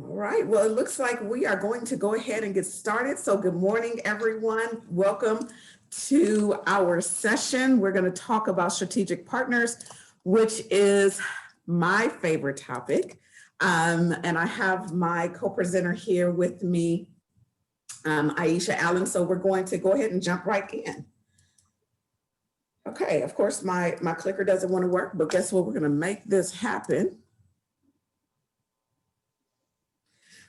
All right, well, it looks like we are going to go ahead and get started. So good morning, everyone. Welcome to our session. We're going to talk about strategic partners, which is my favorite topic. And I have my co-presenter here with me, Aisha Allen. So we're going to go ahead and jump right in. Okay, of course, my clicker doesn't want to work, but guess what? We're going to make this happen.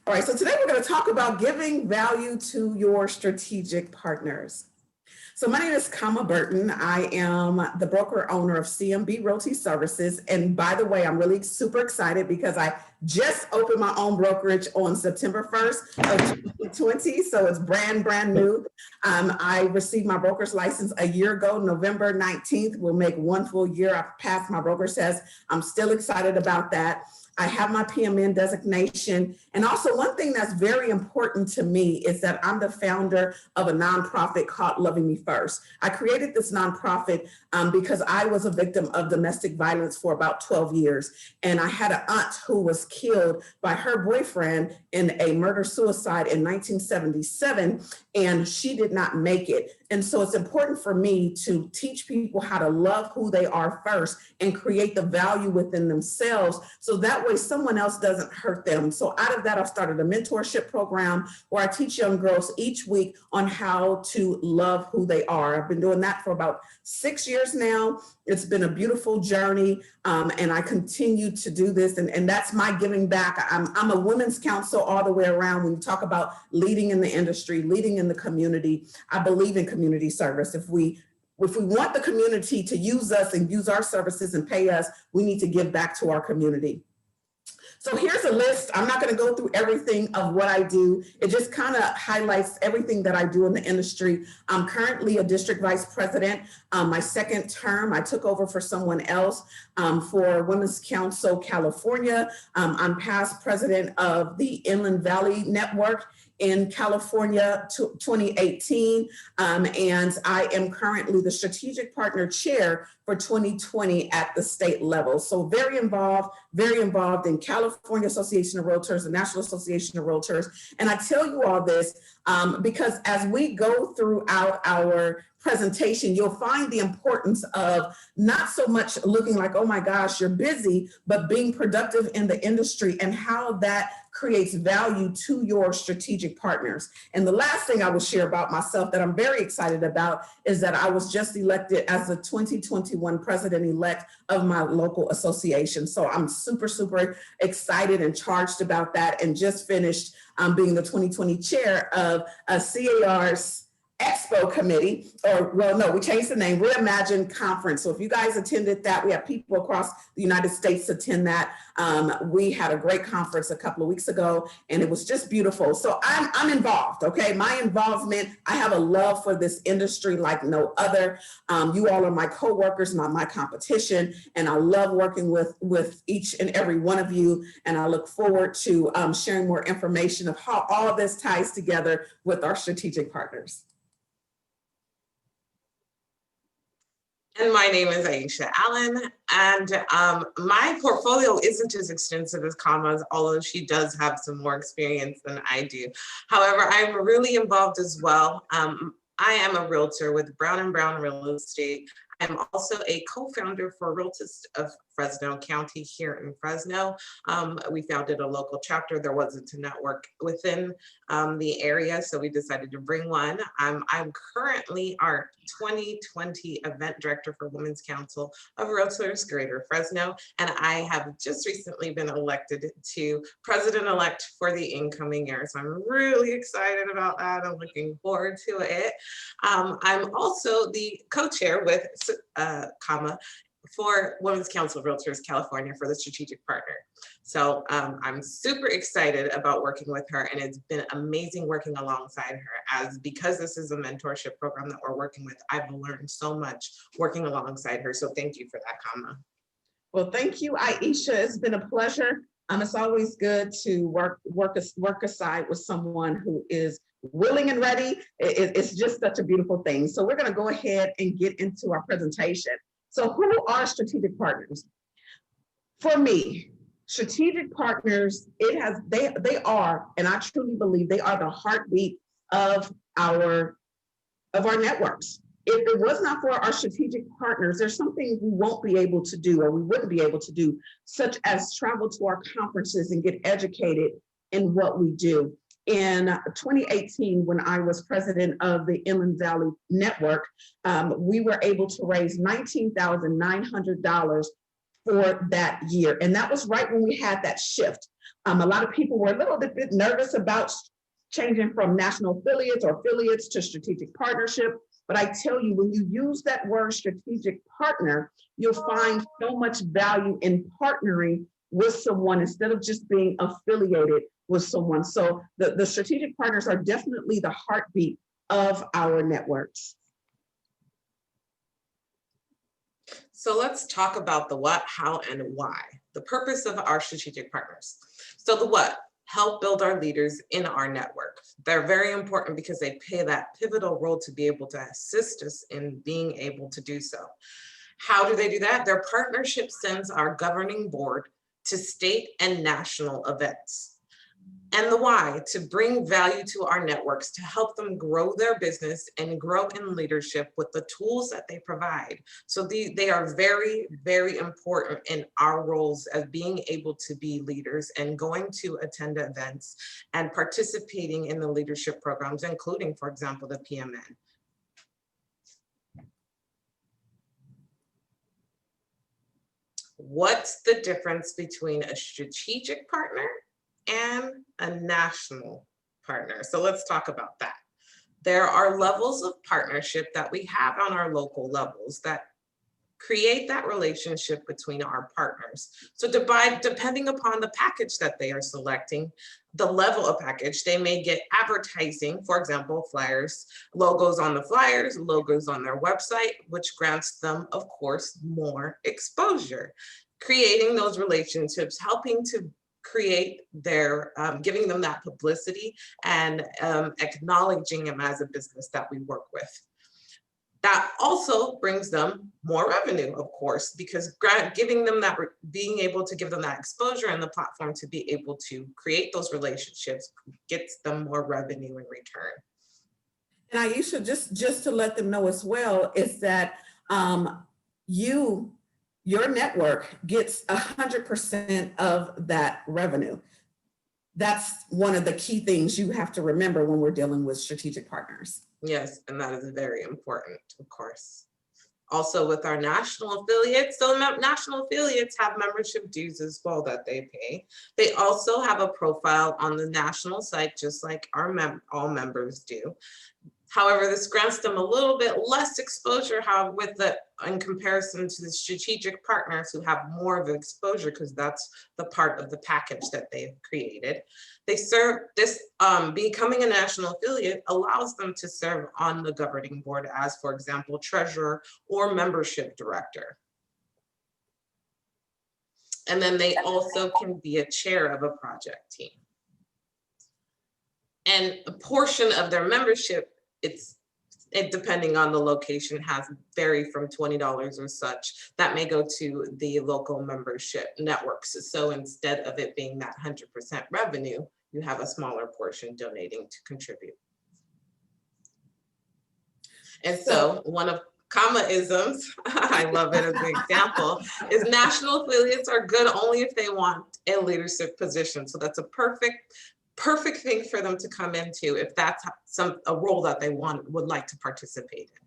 All right, so today we're going to talk about giving value to your strategic partners. So my name is Burton. I am the broker owner of CMB Realty Services. And by the way, I'm really super excited because I just opened my own brokerage on September 1st of 2020. So it's brand new. I received my broker's license a year ago, November 19th. We'll make 1 full year. I've passed my broker's test. I'm still excited about that. I have my PMN designation. And also one thing that's very important to me is that I'm the founder of a nonprofit called Loving Me First. I created this nonprofit because I was a victim of domestic violence for about 12 years. And I had an aunt who was killed by her boyfriend in a murder-suicide in 1977, and she did not make it. And so it's important for me to teach people how to love who they are first and create the value within themselves so that way someone else doesn't hurt them. So out of that, I've started a mentorship program where I teach young girls each week on how to love who they are. I've been doing that for about 6 years now. It's been a beautiful journey, and I continue to do this, and that's my giving back. I'm a women's counsel all the way around. When you talk about leading in the industry, leading in the community, I believe in community service. If we want the community to use us and use our services and pay us, we need to give back to our community. So here's a list. I'm not going to go through everything of what I do. It just kind of highlights everything that I do in the industry. I'm currently a district vice president. My second term, I took over for someone else for Women's Council California. I'm past president of the Inland Valley Network in California 2018, and I am currently the strategic partner chair for 2020 at the state level. So very involved in California Association of Realtors, the National Association of Realtors. And I tell you all this because as we go throughout our presentation, you'll find the importance of not so much looking like, oh my gosh, you're busy, but being productive in the industry and how that creates value to your strategic partners. And the last thing I will share about myself that I'm very excited about is that I was just elected as the 2021 president-elect of my local association. So I'm super excited and charged about that, and just finished being the 2020 chair of a CAR's Expo committee, or well, no, we changed the name, Reimagine Conference. So if you guys attended that, we have people across the United States attend that. We had a great conference a couple of weeks ago, and it was just beautiful. So I'm involved, okay? My involvement, I have a love for this industry like no other. You all are my coworkers, not my competition, and I love working with each and every one of you, and I look forward to sharing more information of how all this ties together with our strategic partners. And my name is Aisha Allen, and my portfolio isn't as extensive as Kama's, although she does have some more experience than I do. However, I'm really involved as well. I am a realtor with Brown & Brown Real Estate. I'm also a co-founder for Realtors of Fresno County here in Fresno. We founded a local chapter. There wasn't a network within the area, so we decided to bring one. I'm currently our 2020 event director for Women's Council of Realtors Greater Fresno, and I have just recently been elected to president-elect for the incoming year. So I'm really excited about that. I'm looking forward to it. I'm also the co-chair with for Women's Council of Realtors California for the strategic partner. So I'm super excited about working with her, and it's been amazing working alongside her, because this is a mentorship program that we're working with. I've learned so much working alongside her. So thank you for that, Kama. Well, thank you, Aisha. It's been a pleasure. It's always good to work aside with someone who is willing and ready. It's just such a beautiful thing. So we're going to go ahead and get into our presentation. So who are strategic partners? For me, Strategic partners, they are, and I truly believe they are the heartbeat of our networks. If it was not for our strategic partners, there's something we won't be able to do, or we wouldn't be able to do, such as travel to our conferences and get educated in what we do. In 2018, when I was president of the Inland Valley Network, we were able to raise $19,900 for that year. And that was right when we had that shift. A lot of people were a little bit nervous about changing from national affiliates or affiliates to strategic partnership. But I tell you, when you use that word strategic partner, you'll find so much value in partnering with someone instead of just being affiliated with someone. So the strategic partners are definitely the heartbeat of our networks. So let's talk about the what, how, and why. The purpose of our strategic partners. So the what, help build our leaders in our network. They're very important because they play that pivotal role to be able to assist us in being able to do so. How do they do that? Their partnership sends our governing board to state and national events. And the why, to bring value to our networks, to help them grow their business and grow in leadership with the tools that they provide. So they are very, very important in our roles as being able to be leaders and going to attend events and participating in the leadership programs, including, for example, the PMN. What's the difference between a strategic partner and a national partner? So let's talk about that. There are levels of partnership that we have on our local levels that create that relationship between our partners. So depending upon the package that they are selecting, the level of package, they may get advertising, for example, flyers, logos on the flyers, logos on their website, which grants them, of course, more exposure. Creating those relationships, helping to create their, giving them that publicity and acknowledging them as a business that we work with. That also brings them more revenue, of course, because giving them that, being able to give them that exposure and the platform to be able to create those relationships gets them more revenue in return. And Aisha, just to let them know as well, is that your network gets 100% of that revenue. That's one of the key things you have to remember when we're dealing with strategic partners. Yes, and that is very important, of course. Also with our national affiliates, so national affiliates have membership dues as well that they pay. They also have a profile on the national site, just like our all members do. However, this grants them a little bit less exposure in comparison to the strategic partners who have more of exposure, because that's the part of the package that they've created. They serve this, becoming a national affiliate allows them to serve on the governing board as, for example, treasurer or membership director. And then they also can be a chair of a project team. And a portion of their membership, it depending on the location, has vary from $20 or such. That may go to the local membership networks. So instead of it being that 100% revenue, you have a smaller portion donating to contribute. And so one of comma-isms, I love it as an example, is national affiliates are good only if they want a leadership position. So that's a perfect thing for them to come into if that's a role that they would like to participate in.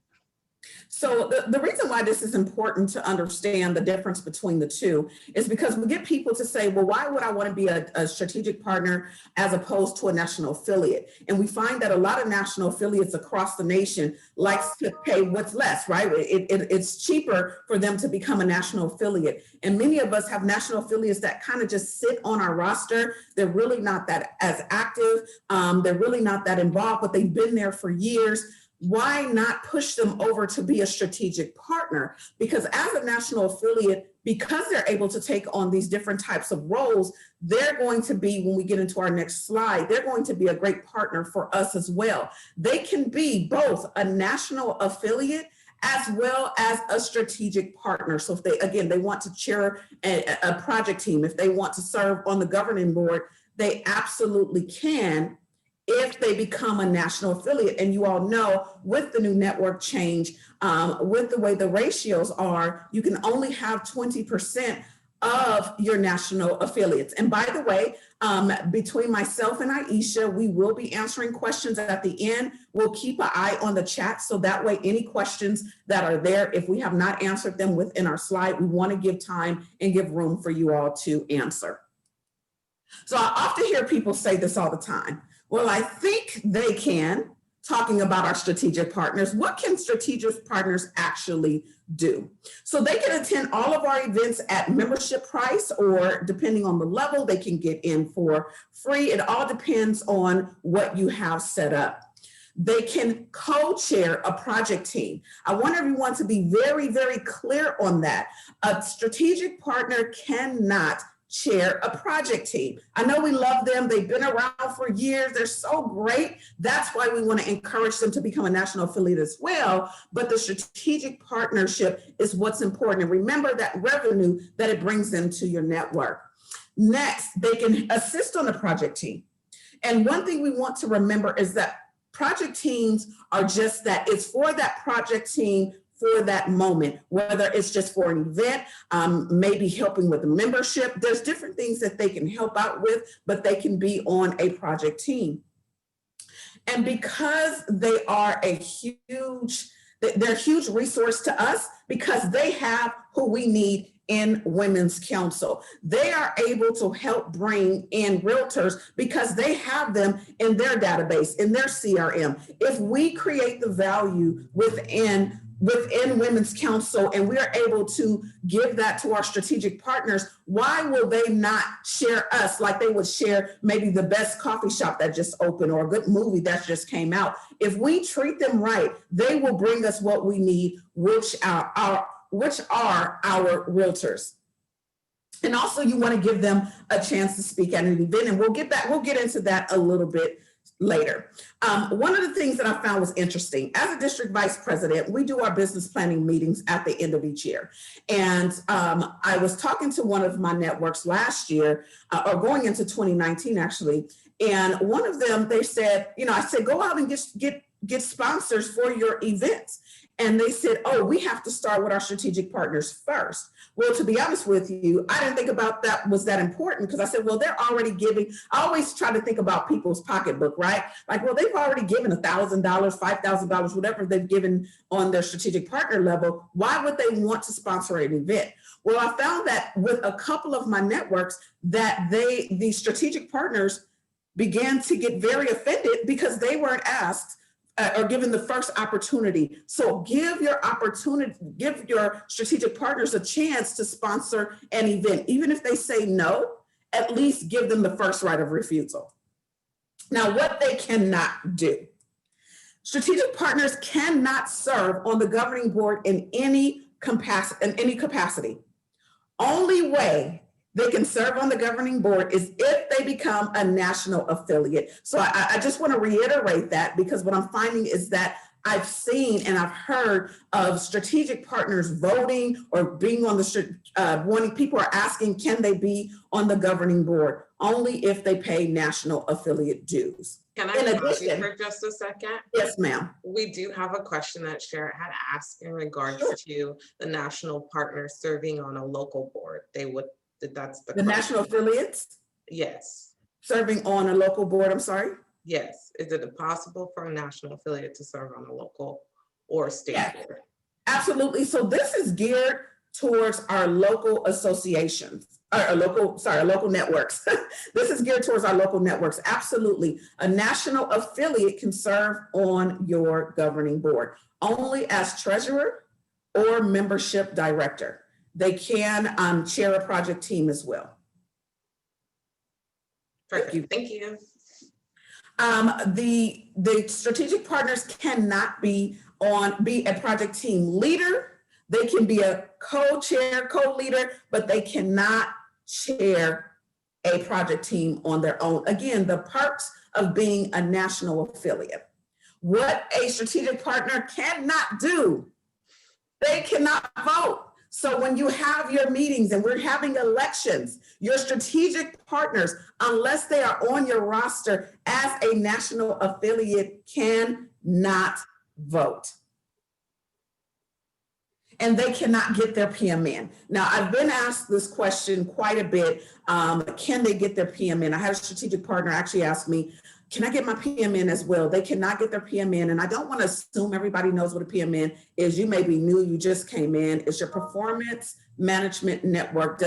So the reason why this is important to understand the difference between the two is because we get people to say, well, why would I want to be a strategic partner as opposed to a national affiliate? And we find that a lot of national affiliates across the nation likes to pay what's less, right? It's cheaper for them to become a national affiliate. And many of us have national affiliates that kind of just sit on our roster. They're really not that as active. They're really not that involved, but they've been there for years. Why not push them over to be a strategic partner? Because as a national affiliate, because they're able to take on these different types of roles, they're going to be, when we get into our next slide, they're going to be a great partner for us as well. They can be both a national affiliate as well as a strategic partner. So if they want to chair a project team, if they want to serve on the governing board, they absolutely can if they become a national affiliate. And you all know with the new network change, with the way the ratios are, you can only have 20% of your national affiliates. And by the way, between myself and Aisha, we will be answering questions at the end. We'll keep an eye on the chat so that way any questions that are there, if we have not answered them within our slide, we want to give time and give room for you all to answer. So I often hear people say this all the time. Well, I think they can, talking about our strategic partners. What can strategic partners actually do? So they can attend all of our events at membership price, or depending on the level, they can get in for free. It all depends on what you have set up. They can co-chair a project team. I want everyone to be very, very clear on that. A strategic partner cannot chair a project team. I know we love them. They've been around for years. They're so great. That's why we want to encourage them to become a national affiliate as well. But the strategic partnership is what's important. And remember that revenue that it brings into your network. Next, they can assist on the project team. And one thing we want to remember is that project teams are just that. It's for that project team for that moment, whether it's just for an event, maybe helping with the membership. There's different things that they can help out with, but they can be on a project team. And because they are they're a huge resource to us, because they have who we need in Women's Council. They are able to help bring in realtors because they have them in their database, in their CRM. If we create the value within Women's Council and we are able to give that to our strategic partners, why will they not share us like they would share maybe the best coffee shop that just opened or a good movie that just came out? If we treat them right, they will bring us what we need, which are our realtors. And also you want to give them a chance to speak at an event, and we'll get into that a little bit later. One of the things that I found was interesting, as a district vice president, we do our business planning meetings at the end of each year. And I was talking to one of my networks last year, or going into 2019 actually, and one of them, they said, I said, go out and get sponsors for your events. And they said, oh, we have to start with our strategic partners first. Well, to be honest with you, I didn't think about that was that important, because I said, well, they're already giving. I always try to think about people's pocketbook, right? Like, well, they've already given $1,000, $5,000, whatever they've given on their strategic partner level. Why would they want to sponsor an event? Well, I found that with a couple of my networks that the strategic partners began to get very offended because they weren't asked or given the first opportunity. So give your strategic partners a chance to sponsor an event. Even if they say no, at least give them the first right of refusal. Now, what they cannot do. Strategic partners cannot serve on the governing board in any capacity. Only way they can serve on the governing board is if they become a national affiliate. So I just want to reiterate that, because what I'm finding is that I've seen and I've heard of strategic partners voting or being on the people are asking, can they be on the governing board? Only if they pay national affiliate dues. Can I pause you for just a second? Yes, ma'am. We do have a question that Sherrod had asked in regards to the national partner serving on a local board. That's the national affiliates? Yes. Serving on a local board, I'm sorry? Yes. Is it possible for a national affiliate to serve on a local or state board? Absolutely. So this is geared towards our local associations, our local networks. This is geared towards our local networks. Absolutely. A national affiliate can serve on your governing board only as treasurer or membership director. They can chair a project team as well. Perfect. Thank you. The strategic partners cannot be a project team leader. They can be a co-chair, co-leader, but they cannot chair a project team on their own. Again, the perks of being a national affiliate. What a strategic partner cannot do They cannot vote. So when you have your meetings and we're having elections, your strategic partners, unless they are on your roster as a national affiliate, cannot vote. And they cannot get their PMN. Now, I've been asked this question quite a bit. Can they get their PMN? I had a strategic partner actually ask me, can I get my PMN as well? They cannot get their PMN. And I don't want to assume everybody knows what a PMN is. You may be new, you just came in. It's your Performance Management Network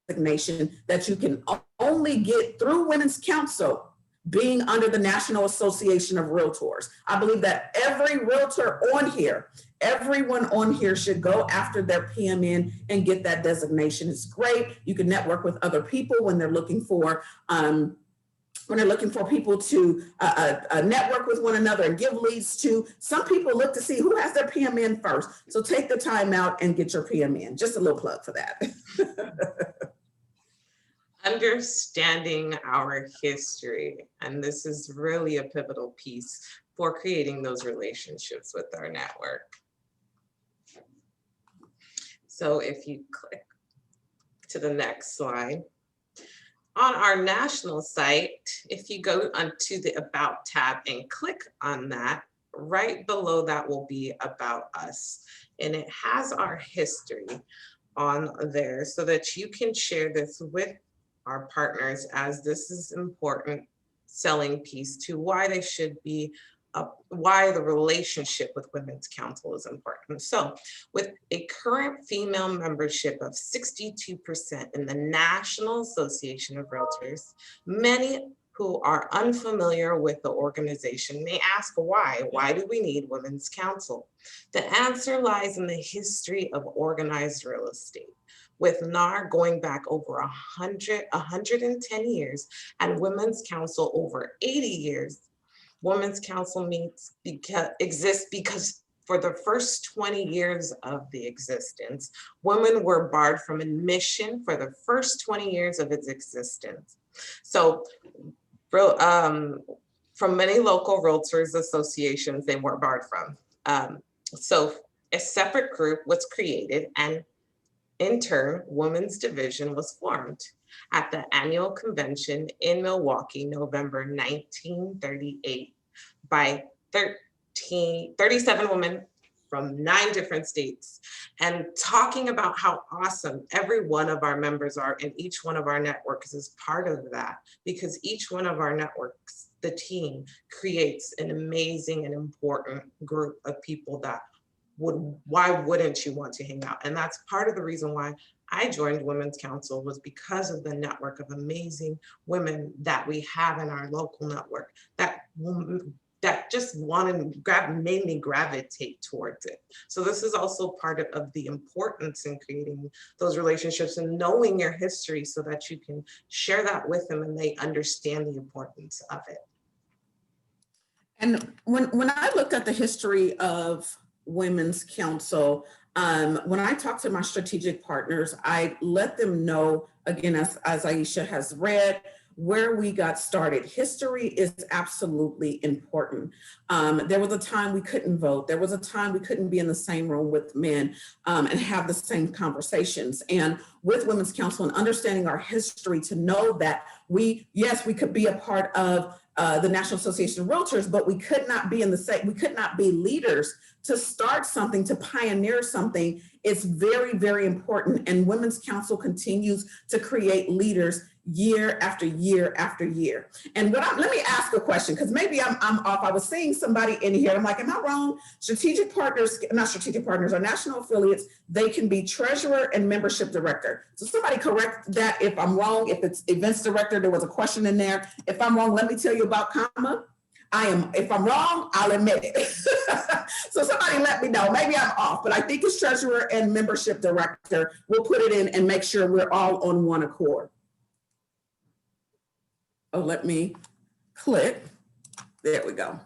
designation that you can only get through Women's Council, being under the National Association of Realtors. I believe that every realtor on here, everyone on here should go after their PMN and get that designation. It's great. You can network with other people when they're looking for people to network with one another and give leads to. Some people look to see who has their PMN first. So take the time out and get your PMN. Just a little plug for that. Understanding our history, and this is really a pivotal piece for creating those relationships with our network. So if you click to the next slide, on our national site, if you go onto the About tab and click on that, right below that will be About Us. And it has our history on there so that you can share this with our partners, as this is important selling piece to why they should be, why the relationship with Women's Council is important. So with a current female membership of 62% in the National Association of Realtors, many who are unfamiliar with the organization may ask why. Why do we need Women's Council? The answer lies in the history of organized real estate, with NAR going back over 110 years and Women's Council over 80 years. Women's Council exists because for the first 20 years of the existence, women were barred from admission for the first 20 years of its existence. So from many local realtors associations, they were barred from. So a separate group was created, and in turn, Women's Division was formed at the annual convention in Milwaukee, November 1938, by 37 women from 9 different states, and talking about how awesome every one of our members are, and each one of our networks is part of that, because each one of our networks, the team, creates an amazing and important group of people that why wouldn't you want to hang out? And that's part of the reason why I joined Women's Council, was because of the network of amazing women that we have in our local network that just made me gravitate towards it. So this is also part of the importance in creating those relationships and knowing your history so that you can share that with them and they understand the importance of it. And when I looked at the history of Women's Council, when I talk to my strategic partners, I let them know, again, as Aisha has read, where we got started. History is absolutely important. There was a time we couldn't vote. There was a time we couldn't be in the same room with men and have the same conversations. And with Women's Council and understanding our history, to know that we could be a part of the National Association of Realtors, but we could not be we could not be leaders to start something, to pioneer something. It's very, very important. And Women's Council continues to create leaders year after year after year. And let me ask a question, because maybe I'm off. I was seeing somebody in here. I'm like, am I wrong? Strategic partners, not strategic partners, are national affiliates. They can be treasurer and membership director. So somebody correct that if I'm wrong. If it's events director, there was a question in there. If I'm wrong, let me tell you about comma. If I'm wrong, I'll admit it. So somebody let me know. Maybe I'm off, but I think it's treasurer and membership director. We'll put it in and make sure we're all on one accord. Oh, let me click. There we go.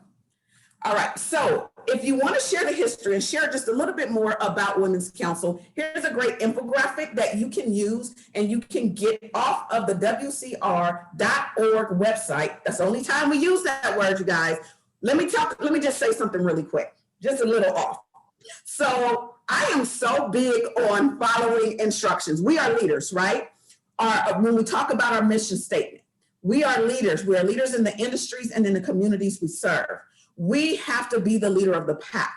All right, so if you want to share the history and share just a little bit more about Women's Council, here's a great infographic that you can use and you can get off of the WCR.org website. That's the only time we use that word, you guys. Let me just say something really quick, just a little off. So I am so big on following instructions. We are leaders, right? When we talk about our mission statement, we are leaders. We are leaders in the industries and in the communities we serve. We have to be the leader of the pack.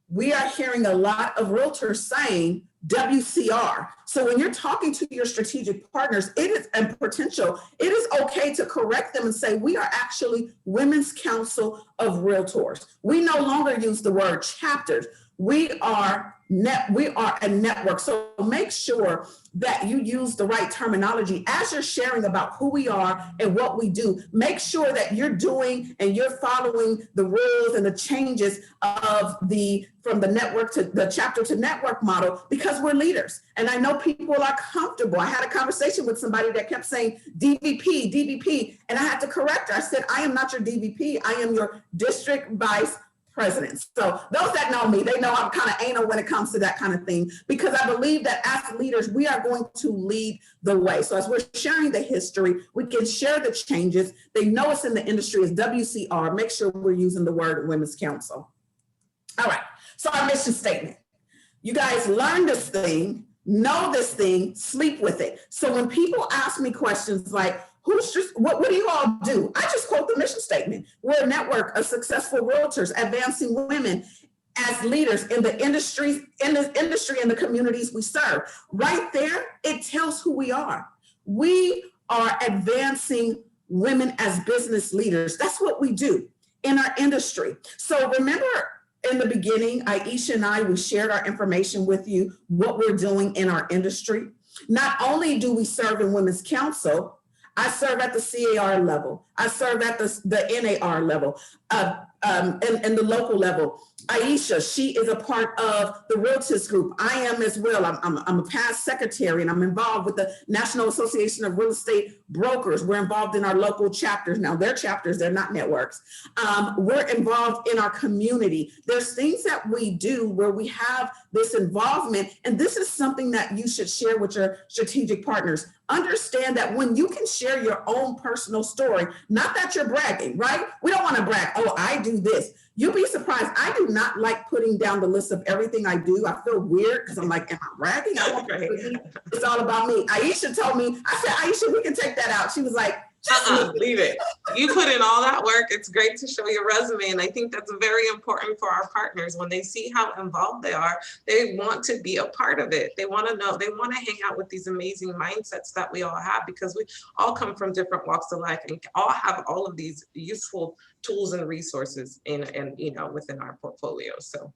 We are hearing a lot of realtors saying WCR. So when you're talking to your strategic partners, it is a potential, it is okay to correct them and say, we are actually Women's Council of Realtors. We no longer use the word chapters. We are a network. So make sure that you use the right terminology as you're sharing about who we are and what we do. Make sure that you're doing and you're following the rules and the changes of from the network to the chapter to network model, because we're leaders. And I know people are comfortable. I had a conversation with somebody that kept saying DVP, and I had to correct her. I said, I am not your DVP. I am your district vice presidents. So those that know me, they know I'm kind of anal when it comes to that kind of thing, because I believe that as leaders, we are going to lead the way. So as we're sharing the history, we can share the changes. They know us in the industry as WCR. Make sure we're using the word Women's Council. All right. So our mission statement. You guys learn this thing, know this thing, sleep with it. So when people ask me questions like, what do you all do? I just quote the mission statement. We're a network of successful realtors advancing women as leaders in the industry and the communities we serve. Right there, it tells who we are. We are advancing women as business leaders. That's what we do in our industry. So remember, in the beginning, Aisha and I, we shared our information with you, what we're doing in our industry. Not only do we serve in Women's Council, I serve at the CAR level. I serve at the NAR level, and the local level. Aisha, she is a part of the Realtors Group. I am as well. I'm a past secretary, and I'm involved with the National Association of Real Estate Brokers. We're involved in our local chapters. Now, they're chapters, they're not networks. We're involved in our community. There's things that we do where we have this involvement, and this is something that you should share with your strategic partners. Understand that when you can share your own personal story, not that you're bragging, right? We don't want to brag. Oh, I do this. You'll be surprised. I do not like putting down the list of everything I do. I feel weird because I'm like, am I bragging? I want it's all about me. Aisha told me, I said, Aisha, we can take that out. She was like, leave it. You put in all that work. It's great to show your resume. And I think that's very important for our partners. When they see how involved they are, they want to be a part of it. They want to know, they want to hang out with these amazing mindsets that we all have, because we all come from different walks of life and all have all of these useful tools and resources within our portfolio. So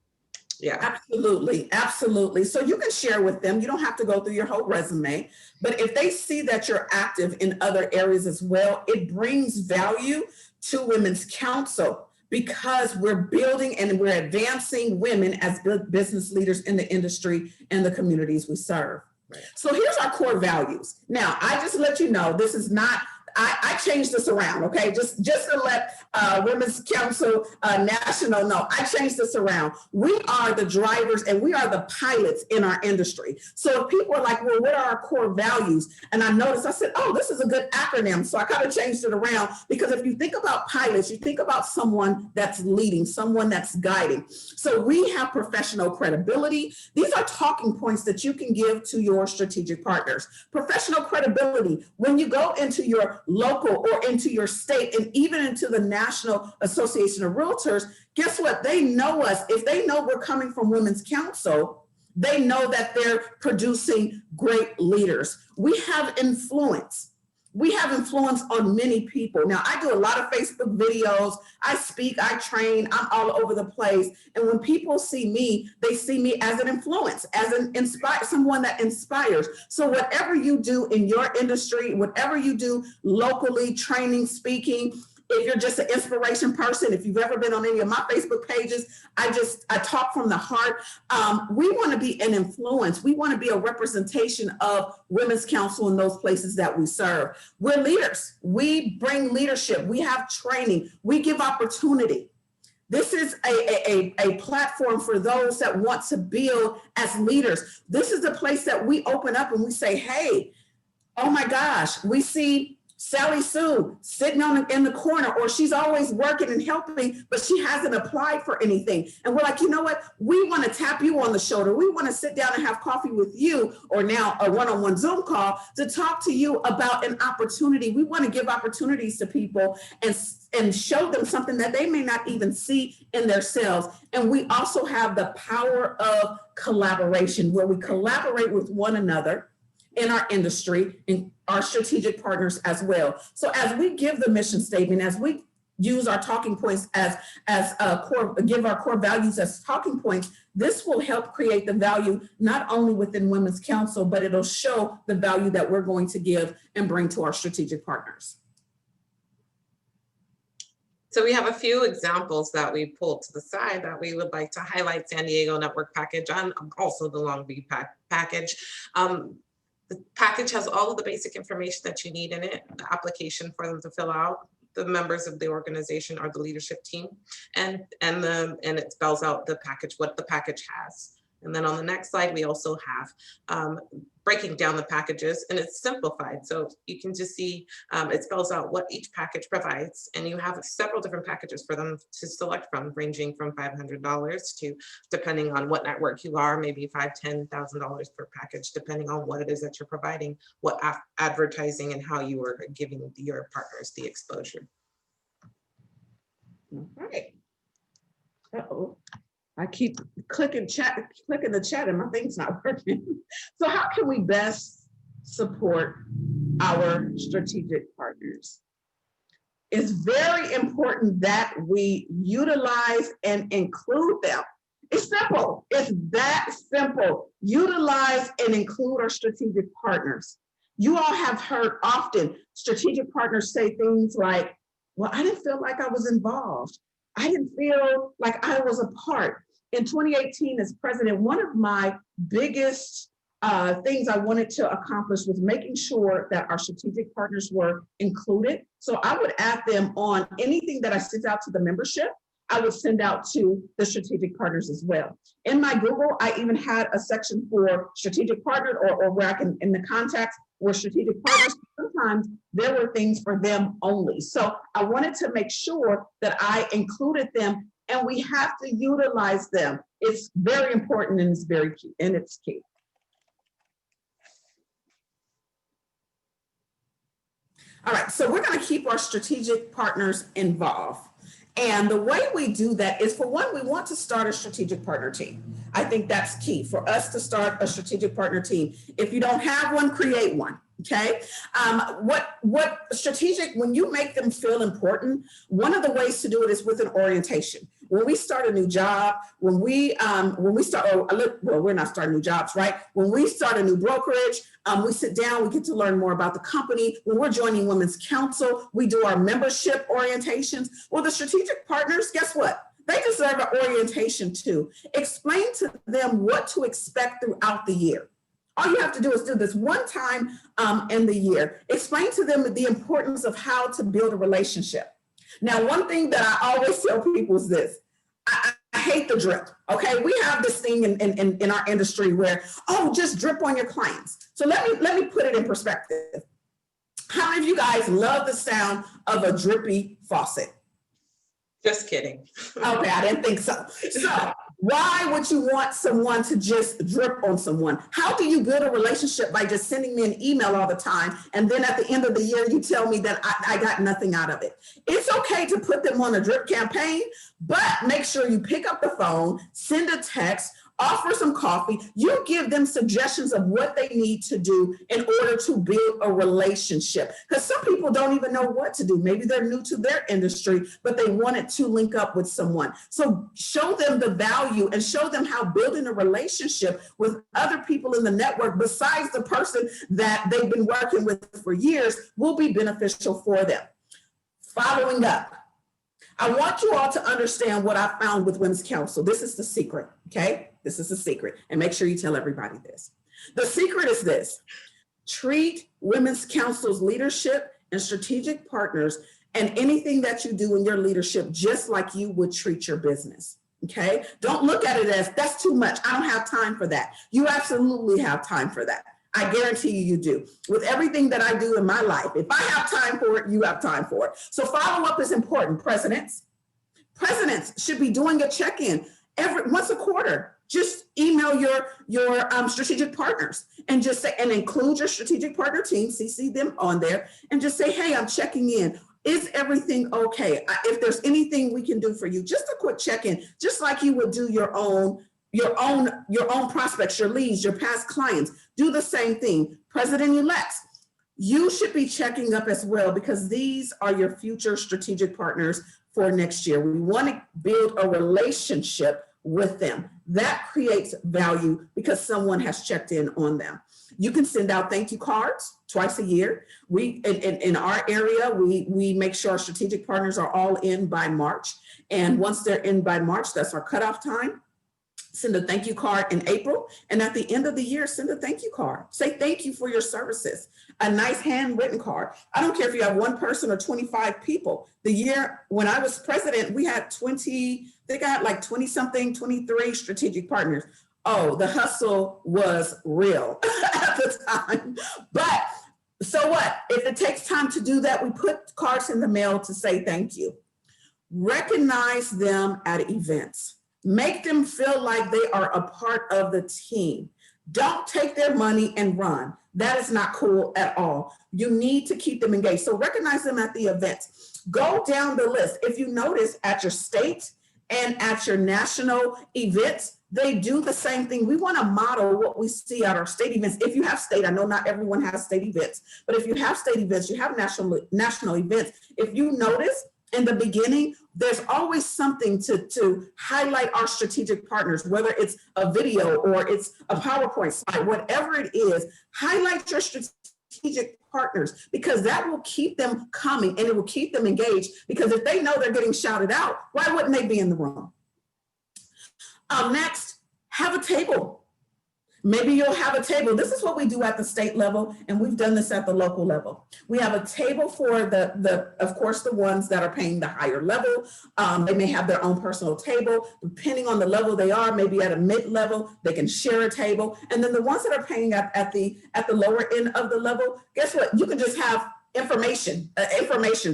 yeah. Absolutely. Absolutely. So you can share with them. You don't have to go through your whole resume, but if they see that you're active in other areas as well, it brings value to Women's Council, because we're building and we're advancing women as business leaders in the industry and the communities we serve. Right. So here's our core values. Now, I just let you know, this is not, I changed this around, okay? Just to let Women's Council National know, I changed this around. We are the drivers and we are the pilots in our industry. So if people are like, well, what are our core values? And I noticed, I said, oh, this is a good acronym. So I kind of changed it around, because if you think about pilots, you think about someone that's leading, someone that's guiding. So we have professional credibility. These are talking points that you can give to your strategic partners. Professional credibility, when you go into your local or into your state and even into the National Association of Realtors, guess what? They know us. If they know we're coming from Women's Council, they know that they're producing great leaders. We have influence. We have influence on many people. Now, I do a lot of Facebook videos. I speak, I train, I'm all over the place. And when people see me, they see me as an influence, as someone that inspires. So whatever you do in your industry, whatever you do locally, training, speaking, if you're just an inspiration person, if you've ever been on any of my Facebook pages, I talk from the heart. We want to be an influence. We want to be a representation of Women's Council in those places that we serve. We're leaders. We bring leadership. We have training. We give opportunity. This is a platform for those that want to build as leaders. This is a place that we open up and we say, hey, oh my gosh, we see Sally Sue sitting in the corner, or she's always working and helping, but she hasn't applied for anything. And we're like, you know what? We want to tap you on the shoulder. We want to sit down and have coffee with you, or now a one-on-one Zoom call to talk to you about an opportunity. We want to give opportunities to people and show them something that they may not even see in themselves. And we also have the power of collaboration, where we collaborate with one another in our industry and our strategic partners as well. So as we give the mission statement, as we use our talking points give our core values as talking points, this will help create the value not only within Women's Council, but it'll show the value that we're going to give and bring to our strategic partners. So we have a few examples that we pulled to the side that we would like to highlight: San Diego Network Package and also the Long Beach Package. The package has all of the basic information that you need in it, the application for them to fill out, the members of the organization or the leadership team, and it spells out the package, what the package has. And then on the next slide, we also have breaking down the packages, and it's simplified. So you can just see it spells out what each package provides, and you have several different packages for them to select from, ranging from $500 to, depending on what network you are, maybe $5,000, $10,000 per package, depending on what it is that you're providing, what advertising and how you are giving your partners the exposure. All right. Uh-oh. I keep clicking the chat and my thing's not working. So how can we best support our strategic partners? It's very important that we utilize and include them. It's simple. It's that simple. Utilize and include our strategic partners. You all have heard often strategic partners say things like, well, I didn't feel like I was involved. I didn't feel like I was a part. In 2018, as president, one of my biggest things I wanted to accomplish was making sure that our strategic partners were included. So I would add them on anything that I sent out to the membership. I would send out to the strategic partners as well. In my Google, I even had a section for strategic partners, or where I can, in the contacts, were strategic partners. Sometimes there were things for them only. So I wanted to make sure that I included them, and we have to utilize them. It's very important, and it's very key, and it's key. All right, so we're going to keep our strategic partners involved. And the way we do that is, for one, we want to start a strategic partner team. I think that's key for us to start a strategic partner team. If you don't have one, create one. Okay. What strategic, when you make them feel important, one of the ways to do it is with an orientation. When we start a new job, when we start, well, we're not starting new jobs, right? When we start a new brokerage, we sit down, we get to learn more about the company. When we're joining Women's Council, we do our membership orientations. Well, the strategic partners, guess what? They deserve an orientation too. Explain to them what to expect throughout the year. All you have to do is do this one time in the year. Explain to them the importance of how to build a relationship. Now, one thing that I always tell people is this: I hate the drip. Okay, we have this thing in our industry where, oh, just drip on your clients. So let me put it in perspective. How many of you guys love the sound of a drippy faucet? Just kidding. Okay, I didn't think so. So why would you want someone to just drip on someone? How do you build a relationship by just sending me an email all the time, and then at the end of the year, you tell me that I got nothing out of it? It's okay to put them on a drip campaign, but make sure you pick up the phone, send a text, offer some coffee. You give them suggestions of what they need to do in order to build a relationship. Because some people don't even know what to do. Maybe they're new to their industry, but they wanted to link up with someone. So show them the value and show them how building a relationship with other people in the network, besides the person that they've been working with for years, will be beneficial for them. Following up. I want you all to understand what I found with Women's Council. This is the secret, okay? This is the secret, and make sure you tell everybody this. The secret is this: treat Women's Council's leadership and strategic partners and anything that you do in your leadership just like you would treat your business, okay? Don't look at it as, that's too much, I don't have time for that. You absolutely have time for that. I guarantee you do. With everything that I do in my life, if I have time for it, you have time for it. So follow-up is important. Presidents should be doing a check-in once a quarter. Just email your strategic partners and just say, and include your strategic partner team, CC them on there, and just say, hey, I'm checking in. Is everything okay? If there's anything we can do for you, just a quick check-in, just like you would do your own prospects, your leads, your past clients. Do the same thing. President-elects, you should be checking up as well, because these are your future strategic partners for next year. We want to build a relationship with them. That creates value because someone has checked in on them. You can send out thank you cards twice a year. We in our area, we make sure our strategic partners are all in by March. And once they're in by March, that's our cutoff time. Send a thank you card in April. And at the end of the year, send a thank you card. Say thank you for your services. A nice handwritten card. I don't care if you have one person or 25 people. The year when I was president, we had 20, I think I had like 20 something, 23 strategic partners. Oh, the hustle was real at the time. But so what? If it takes time to do that, we put cards in the mail to say thank you. Recognize them at events. Make them feel like they are a part of the team. Don't take their money and run. That is not cool at all. You need to keep them engaged. So recognize them at the events. Go down the list. If you notice at your state and at your national events, they do the same thing. We want to model what we see at our state events. If you have state, I know not everyone has state events, but if you have state events, you have national events. If you notice, in the beginning, there's always something to highlight our strategic partners, whether it's a video or it's a PowerPoint slide, whatever it is, highlight your strategic partners, because that will keep them coming and it will keep them engaged, because if they know they're getting shouted out, why wouldn't they be in the room? Next, have a table. Maybe you'll have a table. This is what we do at the state level, and we've done this at the local level. We have a table for of course, the ones that are paying the higher level. They may have their own personal table. Depending on the level they are, maybe at a mid-level, they can share a table. And then the ones that are paying at the lower end of the level, guess what? You can just have information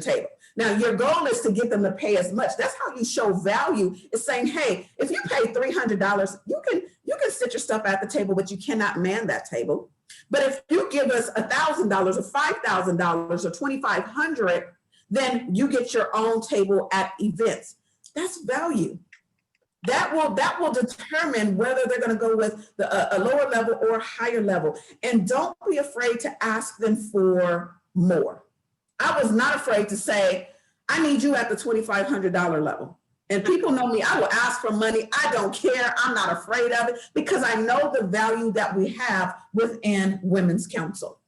table. Now, your goal is to get them to pay as much. That's how you show value, is saying, hey, if you pay $300, you can sit your stuff at the table, but you cannot man that table. But if you give us $1,000 or $5,000 or $2,500, then you get your own table at events. That's value. That will determine whether they're going to go with a lower level or a higher level. And don't be afraid to ask them for more. I was not afraid to say, I need you at the $2,500 level. And people know me, I will ask for money. I don't care. I'm not afraid of it, because I know the value that we have within Women's Council.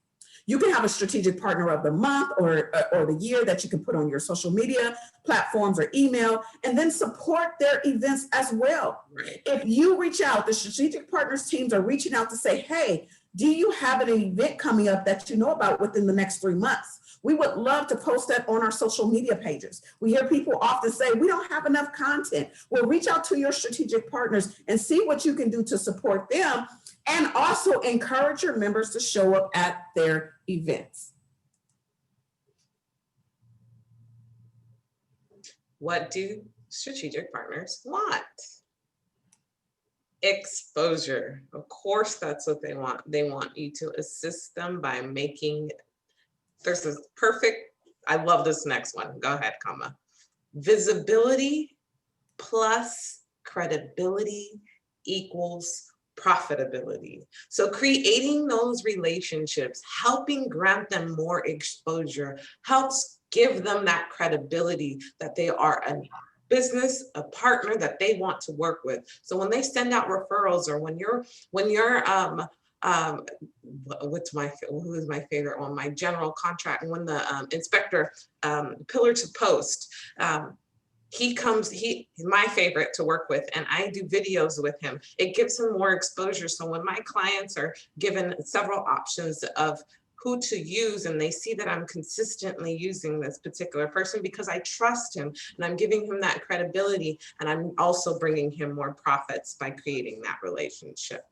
You can have a strategic partner of the month or the year that you can put on your social media platforms or email, and then support their events as well. Right. If you reach out, the strategic partners teams are reaching out to say, hey, do you have an event coming up that you know about within the next 3 months? We would love to post that on our social media pages. We hear people often say, we don't have enough content. Well, reach out to your strategic partners and see what you can do to support them, and also encourage your members to show up at their events. What do strategic partners want? Exposure. Of course, that's what they want. They want you to assist them by making, there's this perfect, I love this next one. Go ahead, comma. Visibility plus credibility equals profitability. So creating those relationships, helping grant them more exposure, helps give them that credibility that they are a business, a partner that they want to work with. So when they send out referrals, or when you're who is my favorite one? My general contract, when the inspector, pillar to post, he's my favorite to work with, and I do videos with him. It gives him more exposure. So when my clients are given several options of who to use, and they see that I'm consistently using this particular person because I trust him and I'm giving him that credibility, and I'm also bringing him more profits by creating that relationship.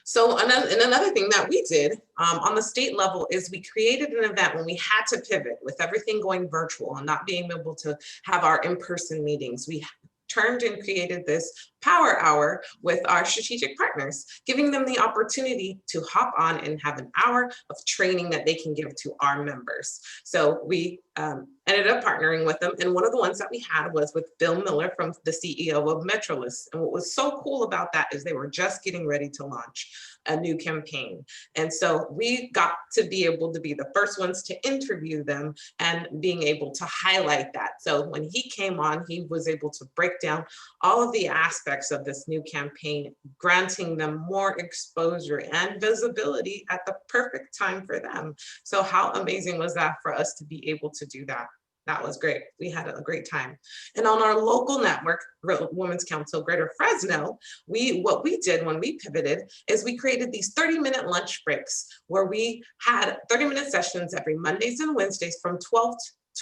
So another thing that we did on the state level is we created an event when we had to pivot with everything going virtual and not being able to have our in-person meetings. We turned and created this power hour with our strategic partners, giving them the opportunity to hop on and have an hour of training that they can give to our members. So we ended up partnering with them. And one of the ones that we had was with Bill Miller, from the CEO of Metrolist. And what was so cool about that is they were just getting ready to launch a new campaign. And so we got to be able to be the first ones to interview them and being able to highlight that. So when he came on, he was able to break down all of the aspects of this new campaign, granting them more exposure and visibility at the perfect time for them. So how amazing was that for us to be able to do that? That was great. We had a great time. And on our local network, Women's Council Greater Fresno, what we did when we pivoted is we created these 30-minute lunch breaks where we had 30-minute sessions every Mondays and Wednesdays from 12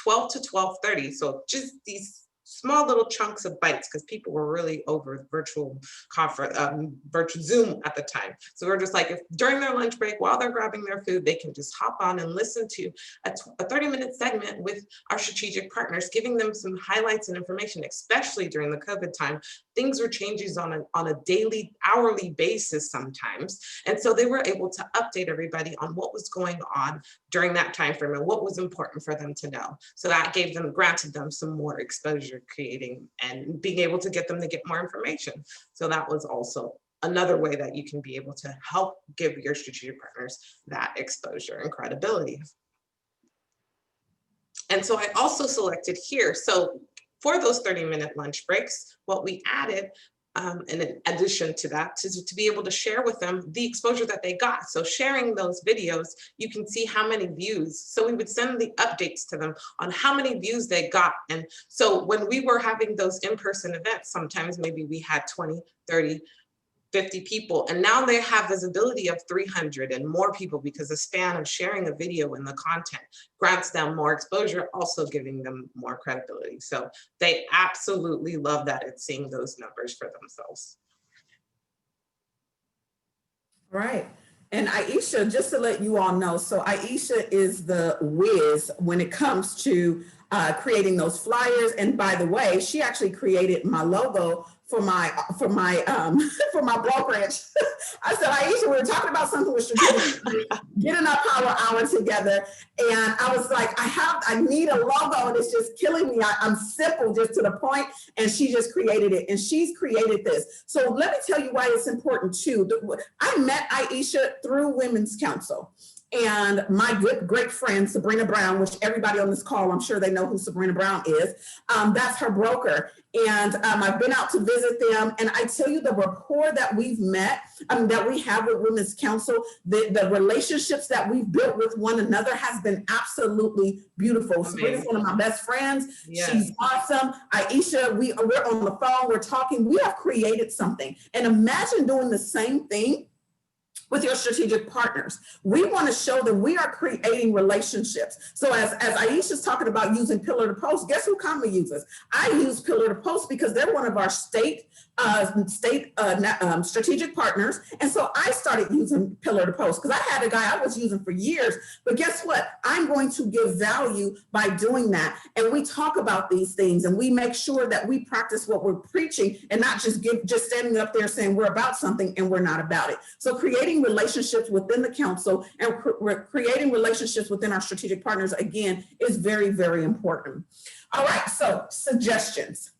to 12:30. So just these small little chunks of bites, because people were really over virtual conference, virtual Zoom at the time. So we're just like, if during their lunch break, while they're grabbing their food, they can just hop on and listen to a 30-minute segment with our strategic partners, giving them some highlights and information, especially during the COVID time. Things were changing on a daily, hourly basis sometimes. And so they were able to update everybody on what was going on during that time frame and what was important for them to know. So that granted them some more exposure, creating and being able to get them to get more information. So that was also another way that you can be able to help give your strategic partners that exposure and credibility. And so I also selected here, so for those 30-minute lunch breaks, what we added in addition to that, to be able to share with them the exposure that they got. So sharing those videos, you can see how many views. So we would send the updates to them on how many views they got. And so when we were having those in-person events, sometimes maybe we had 20, 30, 50 people, and now they have visibility of 300 and more people, because the span of sharing a video and the content grants them more exposure, also giving them more credibility. So they absolutely love that it's seeing those numbers for themselves. Right. And Aisha, just to let you all know, so Aisha is the whiz when it comes to creating those flyers. And by the way, she actually created my logo for my for my brokerage. I said, Aisha, we were talking about something with strategic, getting our power hour together. And I was like, I need a logo, and it's just killing me. I'm simple, just to the point. And she just created it, and she's created this. So let me tell you why it's important too. I met Aisha through Women's Council. And my good, great friend, Sabrina Brown, which everybody on this call, I'm sure they know who Sabrina Brown is. That's her broker. And I've been out to visit them. And I tell you, the rapport that we've met, that we have with Women's Council, the relationships that we've built with one another has been absolutely beautiful. Sabrina's one of my best friends. Yes. She's awesome. Aisha, we're on the phone, we're talking. We have created something. And imagine doing the same thing with your strategic partners. We want to show them we are creating relationships. So as Aisha's talking about using Pillar to Post, guess who Kama uses? I use Pillar to Post because they're one of our state strategic partners. And so I started using Pillar to Post because I had a guy I was using for years. But guess what? I'm going to give value by doing that. And we talk about these things, and we make sure that we practice what we're preaching, and not just standing up there saying we're about something and we're not about it. So creating relationships within the council and creating relationships within our strategic partners, again, is very, very important. All right, so suggestions.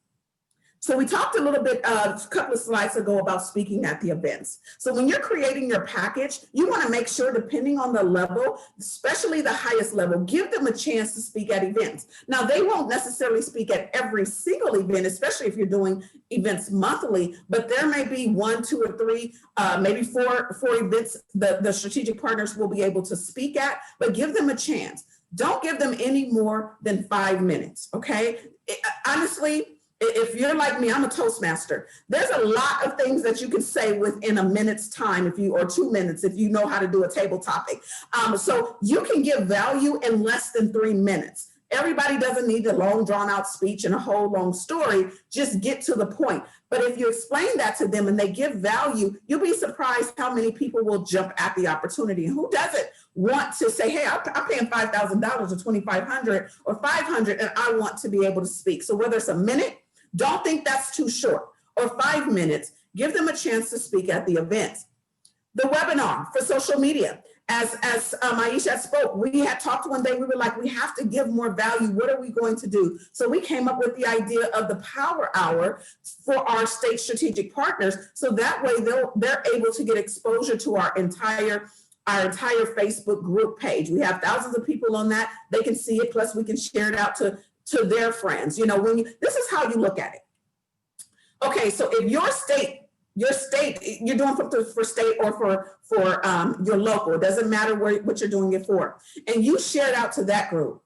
So we talked a little bit a couple of slides ago about speaking at the events. So when you're creating your package, you want to make sure, depending on the level, especially the highest level, give them a chance to speak at events. Now, they won't necessarily speak at every single event, especially if you're doing events monthly, but there may be 1, 2, or 3, maybe four events the strategic partners will be able to speak at, but give them a chance. Don't give them any more than 5 minutes, okay? Honestly, if you're like me, I'm a Toastmaster. There's a lot of things that you can say within a minute's time, or 2 minutes, if you know how to do a table topic. So you can give value in less than 3 minutes. Everybody doesn't need a long drawn out speech and a whole long story. Just get to the point. But if you explain that to them and they give value, you'll be surprised how many people will jump at the opportunity. And who doesn't want to say, hey, I'm paying $5,000 or $2,500 or $500 and I want to be able to speak. So whether it's a minute, don't think that's too short, or 5 minutes, give them a chance to speak at the event. The webinar for social media. As Aisha spoke, we had talked one day, we were like, we have to give more value. What are we going to do? So we came up with the idea of the Power Hour for our state strategic partners. So that way they're able to get exposure to our entire Facebook group page. We have thousands of people on that. They can see it, plus we can share it out to their friends. You know, this is how you look at it. Okay, so if your state, you're doing for state or for your local, it doesn't matter what you're doing it for, and you share it out to that group.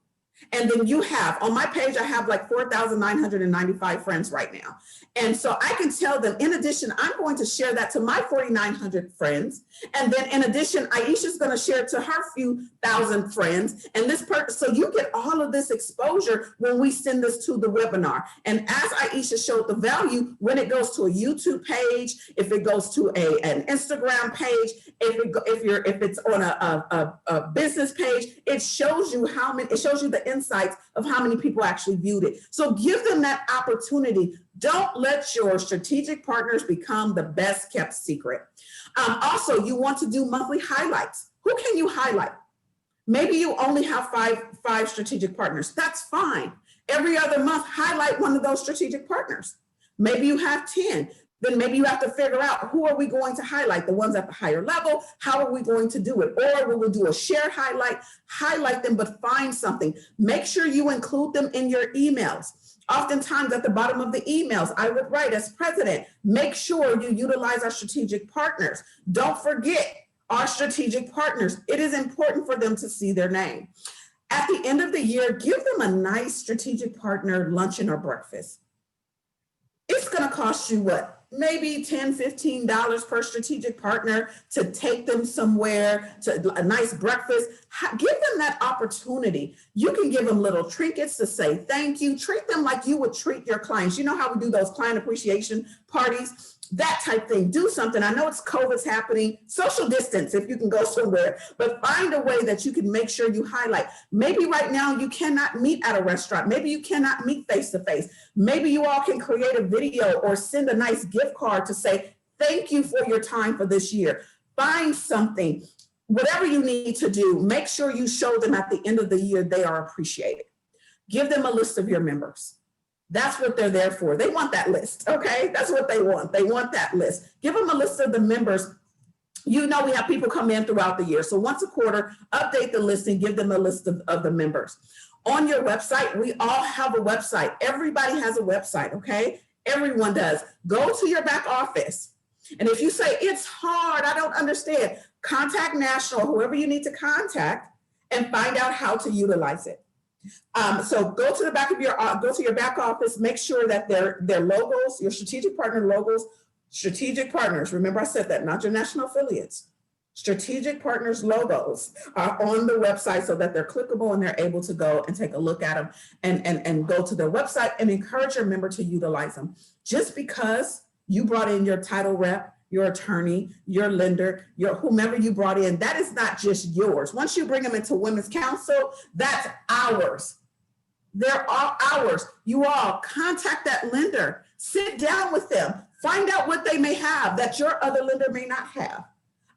And then you have, on my page, I have like 4,995 friends right now. And so I can tell them, in addition, I'm going to share that to my 4,900 friends. And then in addition, Aisha's going to share it to her few thousand friends. And so you get all of this exposure when we send this to the webinar. And as Aisha showed the value, when it goes to a YouTube page, if it goes to an Instagram page, if it's on a business page, it shows you the insights of how many people actually viewed it. So give them that opportunity. Don't let your strategic partners become the best kept secret. Also, you want to do monthly highlights. Who can you highlight? Maybe you only have five strategic partners. That's fine. Every other month, highlight one of those strategic partners. Maybe you have 10. Then maybe you have to figure out, who are we going to highlight? The ones at the higher level, how are we going to do it? Or we will do a shared highlight them, but find something. Make sure you include them in your emails. Oftentimes at the bottom of the emails, I would write, as president, make sure you utilize our strategic partners. Don't forget our strategic partners. It is important for them to see their name. At the end of the year, give them a nice strategic partner luncheon or breakfast. It's going to cost you what? Maybe $10, $15 per strategic partner to take them somewhere to a nice breakfast. Give them that opportunity. You can give them little trinkets to say thank you. Treat them like you would treat your clients. You know how we do those client appreciation parties? That type thing. Do something. I know it's COVID's happening. Social distance if you can go somewhere, but find a way that you can make sure you highlight. Maybe right now you cannot meet at a restaurant. Maybe you cannot meet face to face. Maybe you all can create a video or send a nice gift card to say thank you for your time for this year. Find something. Whatever you need to do, make sure you show them at the end of the year they are appreciated. Give them a list of your members. That's what they're there for. They want that list, okay? That's what they want. They want that list. Give them a list of the members. You know, we have people come in throughout the year. So once a quarter, update the list and give them a list of the members. On your website, we all have a website. Everybody has a website, okay? Everyone does. Go to your back office. And if you say, it's hard, I don't understand, contact National, whoever you need to contact, and find out how to utilize it. So go to the back of go to your back office, make sure that their logos, your strategic partner logos, strategic partners, remember I said that, not your national affiliates, strategic partners logos are on the website so that they're clickable and they're able to go and take a look at them and go to their website and encourage your member to utilize them. Just because you brought in your title rep, your attorney, your lender, your whomever you brought in, that is not just yours. Once you bring them into Women's Council, that's ours. They're all ours. You all contact that lender, sit down with them, find out what they may have that your other lender may not have.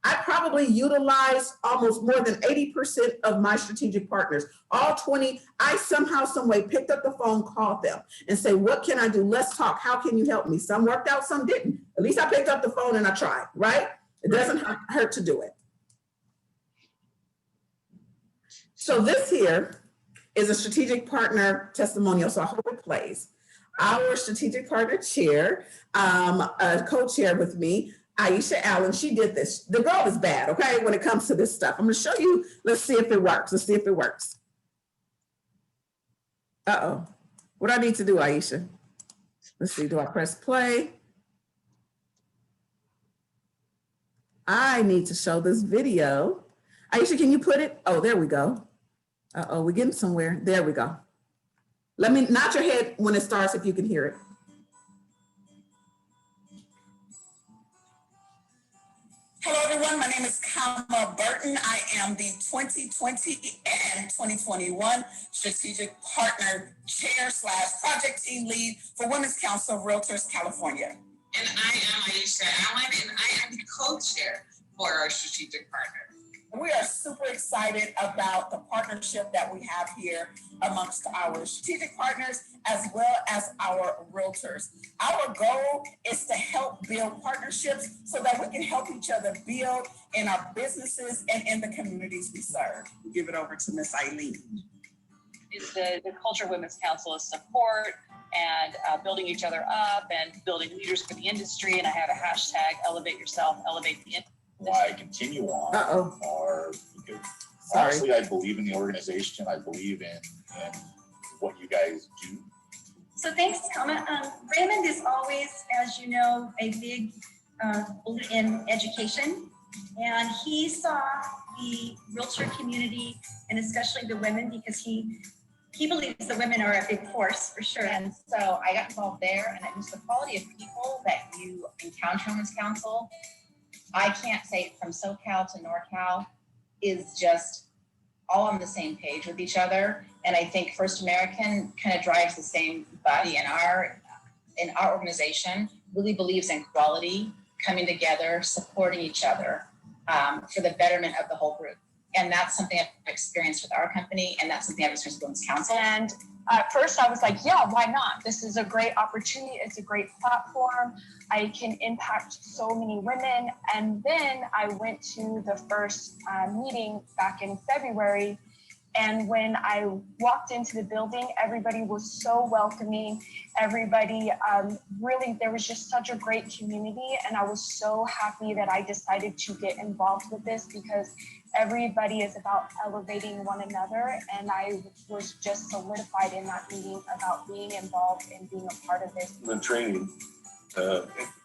I probably utilize almost more than 80% of my strategic partners. All 20, I somehow, some way picked up the phone, called them and say, what can I do? Let's talk. How can you help me? Some worked out, some didn't. At least I picked up the phone and I tried, right? It doesn't hurt to do it. So this here is a strategic partner testimonial. So I hope it plays. Our strategic partner chair, co-chair with me, Aisha Allen, she did this. The girl is bad, okay, when it comes to this stuff. I'm going to show you. Let's see if it works. Let's see if it works. Uh-oh. What do I need to do, Aisha? Let's see. Do I press play? I need to show this video. Aisha, can you put it? Oh, there we go. Uh-oh, we're getting somewhere. There we go. Let me nod your head when it starts if you can hear it. Hello, everyone. My name is Kama Burton. I am the 2020 and 2021 Strategic Partner Chair / Project Team Lead for Women's Council of Realtors, California. And I am Aisha Allen, and I am the co-chair for our strategic partner. We are super excited about the partnership that we have here amongst our strategic partners as well as our realtors. Our goal is to help build partnerships so that we can help each other build in our businesses and in the communities we serve. We'll give it over to Ms. Eileen. Is the culture of Women's Council is support and building each other up and building leaders for the industry. And I have a hashtag, elevate yourself, elevate the industry. Why I continue on are because honestly, I believe in the organization. I believe in what you guys do. So thanks, Kama. Raymond is always, as you know, a big believer in education. And he saw the realtor community and especially the women because he believes the women are a big force for sure. And so I got involved there, and it was the quality of people that you encounter in this council. I can't say from SoCal to NorCal is just all on the same page with each other. And I think First American kind of drives the same body in our organization, really believes in quality, coming together, supporting each other for the betterment of the whole group. And that's something I've experienced with our company, and that's something I've experienced with Women's Council. And at first I was like, yeah, why not? This is a great opportunity. It's a great platform. I can impact so many women. And then I went to the first meeting back in February. And when I walked into the building, everybody was so welcoming. Everybody really, there was just such a great community. And I was so happy that I decided to get involved with this because everybody is about elevating one another. And I was just solidified in that meeting about being involved and being a part of this. The training,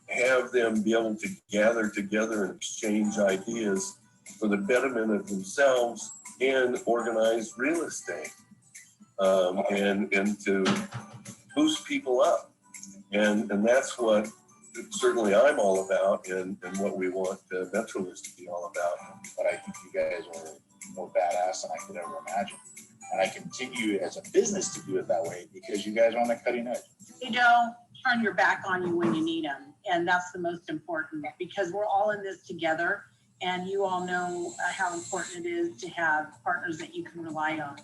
have them be able to gather together and exchange ideas for the betterment of themselves and organize real estate and to boost people up. And that's what certainly I'm all about and what we want Metrolist to be all about. But I think you guys are more badass than I could ever imagine. And I continue as a business to do it that way because you guys are on the cutting edge. They don't turn your back on you when you need them. And that's the most important because we're all in this together. And you all know how important it is to have partners that you can rely on.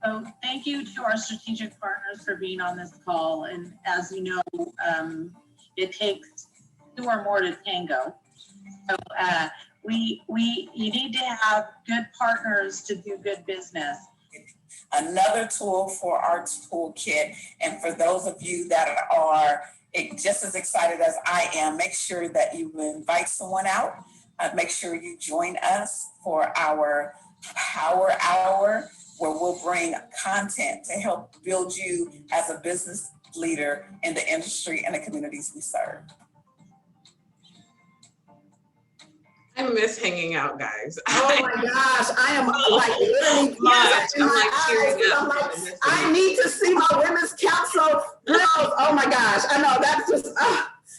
So thank you to our strategic partners for being on this call. And as you know, it takes two or more to tango. So you need to have good partners to do good business. Another tool for our toolkit, and for those of you that are just as excited as I am, make sure that you invite someone out. Make sure you join us for our Power Hour, where we'll bring content to help build you as a business leader in the industry and the communities we serve. I miss hanging out, guys. Oh my gosh, I am like literally I'm like, I need to see my Women's Council girls. Oh my gosh, I know that's just,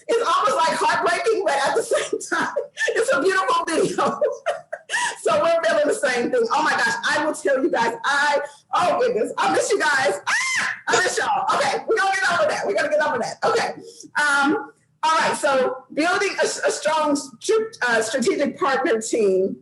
it's almost like heartbreaking, but at the same time, it's a beautiful video. So we're feeling the same thing. Oh my gosh, I will tell you guys, oh goodness, I miss you guys. I miss y'all. Okay, we're gonna get over that. We're gonna get over that. Okay. All right, so building a strong strategic partner team.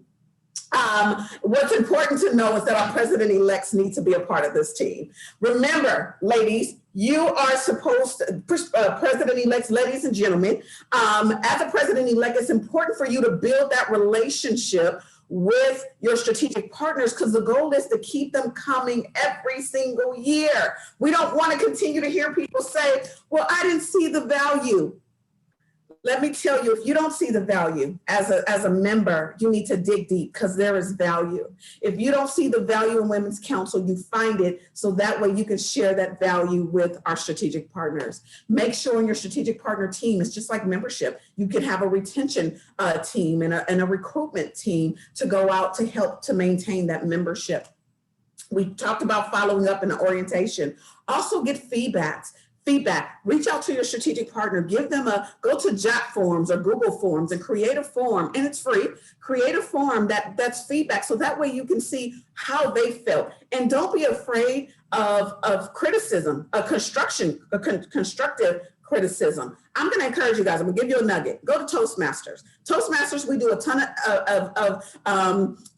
What's important to know is that our president-elects need to be a part of this team. Remember, ladies, you are supposed to, president-elects, ladies and gentlemen, as a president-elect, it's important for you to build that relationship with your strategic partners because the goal is to keep them coming every single year. We don't want to continue to hear people say, well, I didn't see the value. Let me tell you, if you don't see the value as a member, you need to dig deep because there is value. If you don't see the value in Women's Council, you find it so that way you can share that value with our strategic partners. Make sure in your strategic partner team, it's just like membership. You can have a retention team and a recruitment team to go out to help to maintain that membership. We talked about following up in the orientation. Also get feedback. Reach out to your strategic partner, go to Jot Forms or Google Forms and create a form, and it's free. Create a form that's feedback, so that way you can see how they felt. And don't be afraid of criticism, constructive criticism. I'm going to encourage you guys. I'm going to give you a nugget. Go to Toastmasters. Toastmasters, we do a ton of